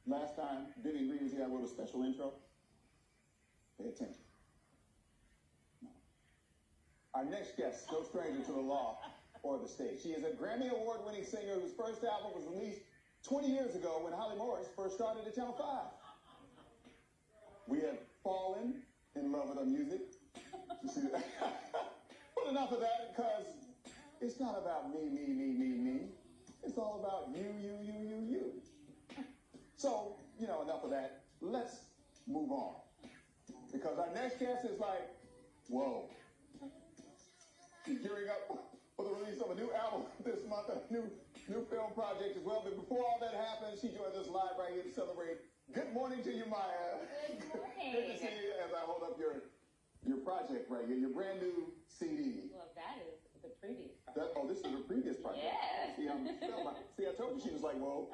Last time Vivian Green was here, I wrote a special intro. Pay attention. No. Our next guest, no stranger to the law or the stage. She is a Grammy Award-winning singer whose first album was released 20 years ago when Holly Morris first started at Channel 5. We have fallen in love with her music. You see that? But enough of that, because it's not about me. It's all about you. So, enough of that. Let's move on. Because our next guest is like, whoa. She's gearing up for the release of a new album this month, a new film project as well. But before all that happens, she joins us live right here to celebrate. Good morning to you, Mya. Good morning. Good to see you as I hold up your project right here, your brand new CD. Well, that is the previous. This is the previous project. Yeah. See, I told you she was like, whoa.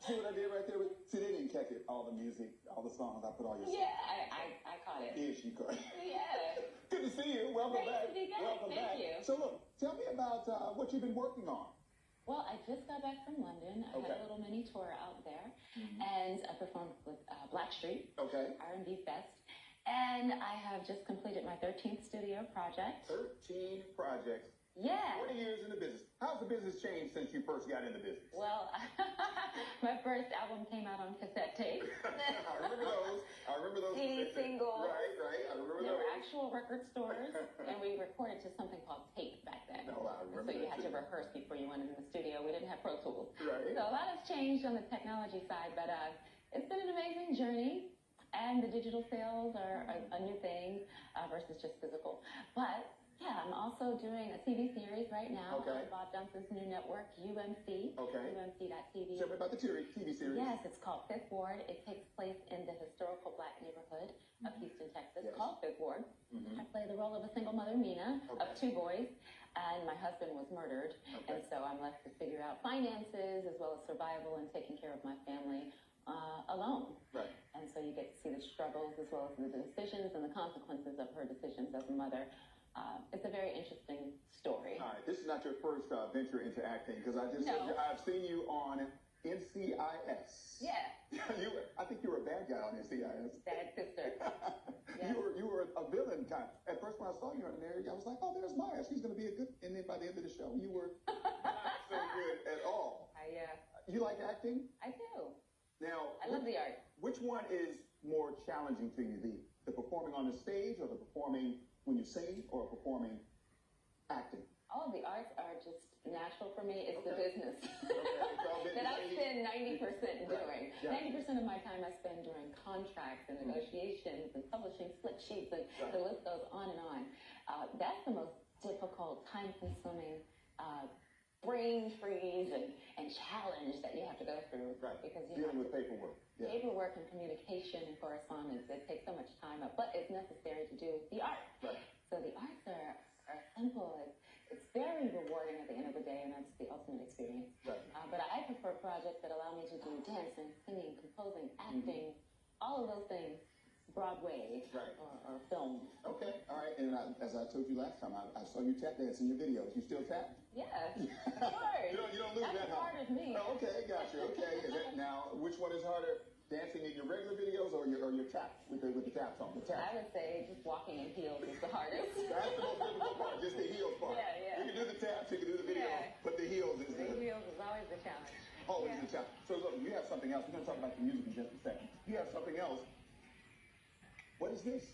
See what I did right there? See, they didn't catch it. All the music, all the songs. I put all your songs. Yeah, I caught it. Yeah, she caught it. Yeah. Good to see you. Welcome Great back. to be back. Welcome Thank back. you. So look, tell me about what you've been working on. Well, I just got back from London. I had a little mini tour out there, and I performed with Blackstreet, R&B Fest, and I have just completed my 13th studio project. 13 projects. Yeah. 20 years in the business. How's the business changed since you first got in the business? Well, my first album came out on cassette tape. I remember those. CD single. Right. I remember There those. were actual record stores, and we recorded to something called tape back then. No, I remember. So you had to rehearse before you went in the studio. We didn't have Pro Tools. Right. So a lot has changed on the technology side, but it's been an amazing journey. And the digital sales are a new thing versus just physical. But yeah, I'm also doing a TV series right now on Bob Johnson's new network, UMC. UMC.tv. Tell me about the TV series. Yes, it's called Fifth Ward. It takes place in the historical black neighborhood of Houston, Texas, called Fifth Ward. I play the role of a single mother, Mina, of 2 boys, and my husband was murdered. And so I'm left to figure out finances as well as survival and taking care of my family alone. Right. And so you get to see the struggles as well as the decisions and the consequences of her decisions as a mother. It's a very interesting story. All right, this is not your first venture into acting, because I've seen you on NCIS. Yeah. I think you were a bad guy on NCIS. Bad sister. Yeah. You were a villain kind. At first, when I saw you on there, I was like, oh, there's Mya. She's going to be a good. And then by the end of the show, you were not so good at all. Yeah. You like acting? I do. Now, I love the art. Which one is more challenging to you, the performing on the stage, or the performing when you sing, or performing acting? All of the arts are just natural for me. It's the business Okay. that I spend 90% doing. Right. Yeah. 90% of my time I spend doing contracts and negotiations and publishing split sheets, and the list goes on and on. That's the most difficult, time-consuming, brain freeze and challenge that you have to go through. Right. Because dealing with paperwork. Yeah. Paperwork and communication and correspondence, it takes so much time up, but it's necessary to do the art. Right. So the arts are simple. It's very rewarding at the end of the day, and that's the ultimate experience. Right. But I prefer projects that allow me to do dancing, singing, composing, acting, all of those things, Broadway or film. Okay, all right. And as I told you last time, I saw you tap dance in your videos. You still tap? Yeah, of course. you don't lose that's that, huh? part of me. Oh, okay, gotcha. Okay. Now, which one is harder, dancing in your regular videos or your tap with the tap song? The tap. I would say just walking in heels is the hardest. That's the most difficult part, just the heels part. Yeah. You can do the taps, you can do the videos, but the heels is The heels is always the challenge. always the challenge. So look, you have something else. We're going to talk about the music in just a second. You have something else. What is this?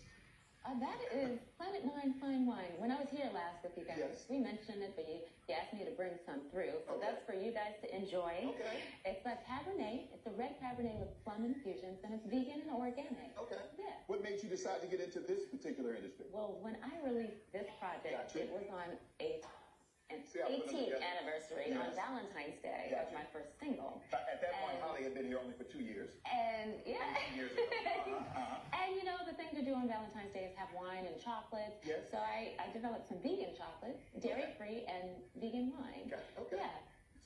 That is Planet 9 Fine Wine. When I was here last with you guys, Yes. we mentioned it, but you asked me to bring some through. So that's for you guys to enjoy. Okay. It's a Cabernet. It's a red Cabernet with plum infusions, and it's vegan and organic. Okay. Yeah. What made you decide to get into this particular industry? Well, when I released this project, it was on an 18th anniversary on Valentine's Day of my first single. At that point, Holly had been here only for 2 years. And 18 years ago. And the thing to do on Valentine's Day is have wine and chocolate. Yes. So I developed some vegan chocolate, dairy-free, and vegan wine. Okay. Yeah.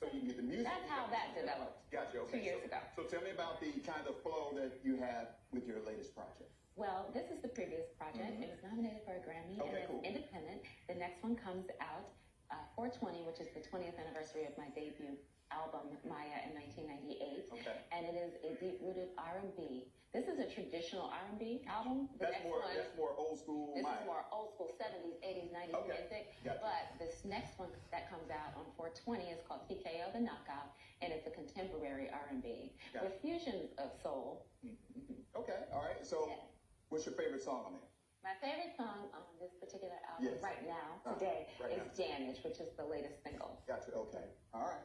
So you can get the music. That's how that developed. Gotcha. Okay. 2 years ago. So tell me about the kind of flow that you have with your latest project. Well, this is the previous project. It was nominated for a Grammy, and it's independent. The next one comes out 4/20, which is the 20th anniversary of my debut album, Mya, in 1998. Okay. And it is a deep-rooted R&B. This is a traditional R&B album. That's more old school. This is more old school 70s, 80s, 90s music. Gotcha. But this next one that comes out on 4/20 is called TKO The Knockout, and it's a contemporary R&B with fusions of soul. Okay, all right. So, what's your favorite song on there? My favorite song on this particular album right now, today, is Damage, which is the latest single. Gotcha, okay. All right.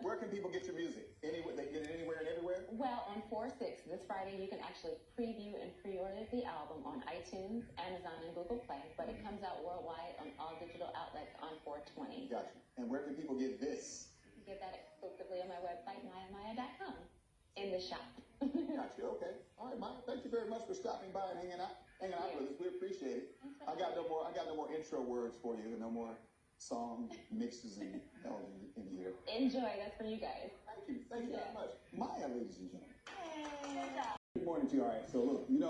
Where can people get your music? Anywhere, they get it anywhere and everywhere? Well, on 4/6, this Friday, you can actually preview and pre-order the album on iTunes, Amazon, and Google Play, but it comes out worldwide on all digital outlets on 4/20. Gotcha. And where can people get this? You can get that exclusively on my website, myamya.com, in the shop. Gotcha, okay. All right, Mya, thank you very much for stopping by and hanging out with us. We appreciate it. I got no more intro words for you. No more song mixes and hell in here. Enjoy. That's for you guys. Thank you. Thank you very much. Mya, ladies and gentlemen. Hey. Good morning to you. All right, so look,